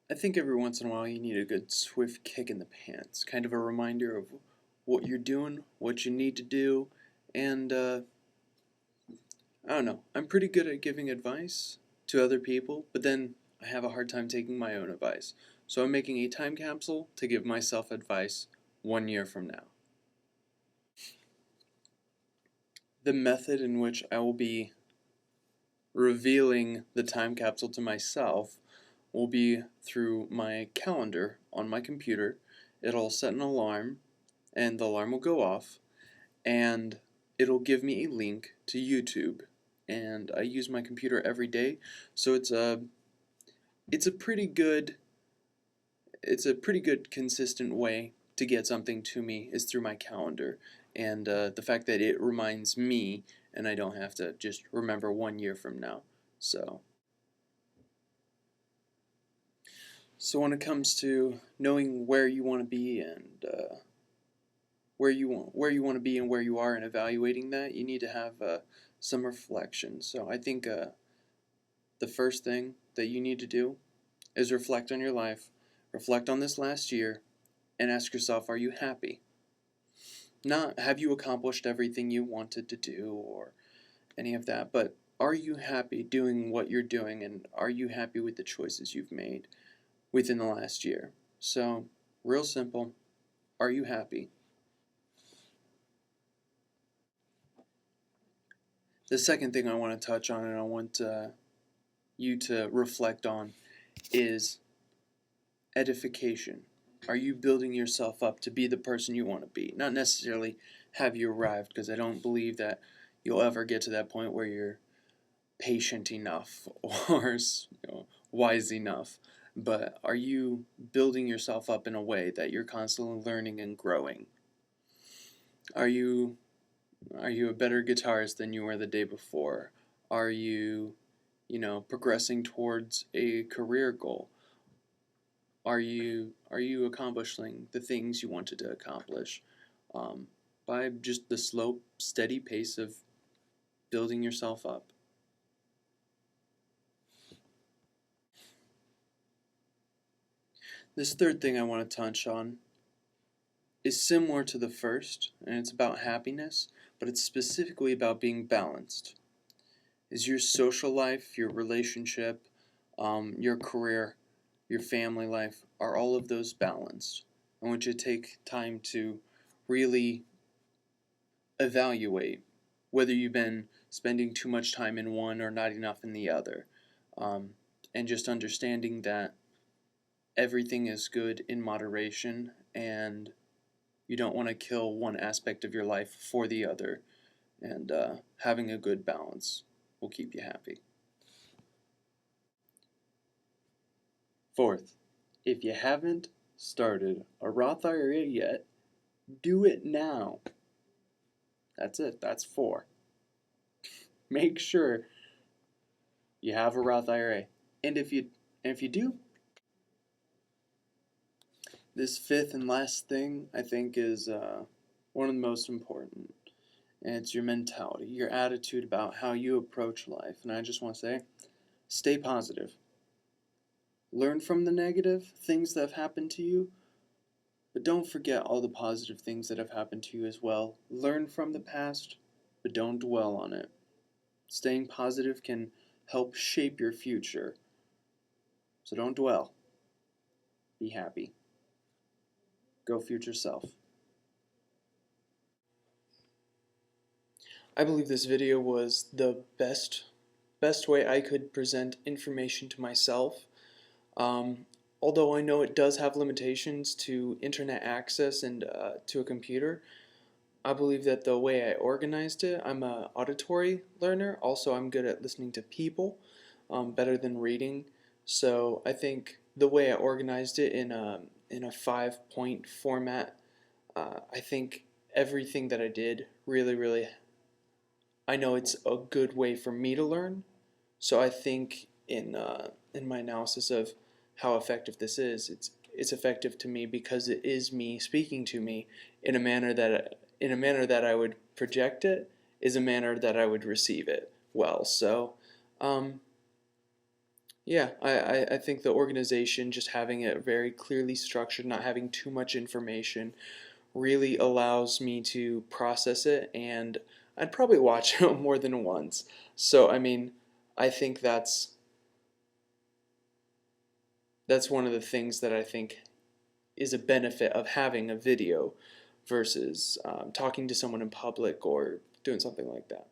I think every once in a while you need a good swift kick in the pants, kind of a reminder of what you're doing, what you need to do, and I don't know. I'm pretty good at giving advice to other people, but then I have a hard time taking my own advice. So I'm making a time capsule to give myself advice 1 year from now. The method in which I will be revealing the time capsule to myself will be through my calendar on my computer. It'll set an alarm, and the alarm will go off, and it'll give me a link to YouTube. And I use my computer every day, so it's a pretty good consistent way to get something to me is through my calendar, and the fact that it reminds me, and I don't have to just remember 1 year from now. So, so when it comes to knowing where you want to be and where you want to be and where you are and evaluating that, you need to have some reflection. So I think the first thing that you need to do is reflect on your life, reflect on this last year, and ask yourself, are you happy? Not have you accomplished everything you wanted to do or any of that, but are you happy doing what you're doing, and are you happy with the choices you've made within the last year? So, real simple, are you happy? The second thing I want to touch on and I want you to reflect on is edification. Are you building yourself up to be the person you want to be? Not necessarily have you arrived, because I don't believe that you'll ever get to that point where you're patient enough or wise enough. But are you building yourself up in a way that you're constantly learning and growing? Are you a better guitarist than you were the day before? Are you, progressing towards a career goal? Are you accomplishing the things you wanted to accomplish um, by just the slow, steady pace of building yourself up? This third thing I want to touch on is similar to the first, and it's about happiness, but it's specifically about being balanced. Is your social life, your relationship, your career, your family life, are all of those balanced? I want you to take time to really evaluate whether you've been spending too much time in one or not enough in the other. Um, and just understanding that everything is good in moderation, and you don't want to kill one aspect of your life for the other, and having a good balance will keep you happy. Fourth, if you haven't started a Roth IRA yet, do it now. That's it. That's four. Make sure you have a Roth IRA. And if you do, this fifth and last thing I think is one of the most important, and it's your mentality, your attitude about how you approach life. And I just want to say, stay positive. Learn from the negative things that have happened to you, but don't forget all the positive things that have happened to you as well. Learn from the past, but don't dwell on it. Staying positive can help shape your future. So don't dwell. Be happy. Go future self. I believe this video was the best way I could present information to myself. Although I know it does have limitations to internet access and to a computer, I believe that the way I organized it, I'm an auditory learner. Also, I'm good at listening to people, better than reading. So I think the way I organized it in a 5-point format, I think everything that I did really, I know it's a good way for me to learn. So I think in my analysis of how effective this is, it's effective to me because it is me speaking to me in a manner that I would project it, is a manner that I would receive it well. So, um, Yeah, I think the organization, just having it very clearly structured, not having too much information, really allows me to process it, and I'd probably watch it more than once. So, I mean, I think that's one of the things that I think is a benefit of having a video versus talking to someone in public or doing something like that.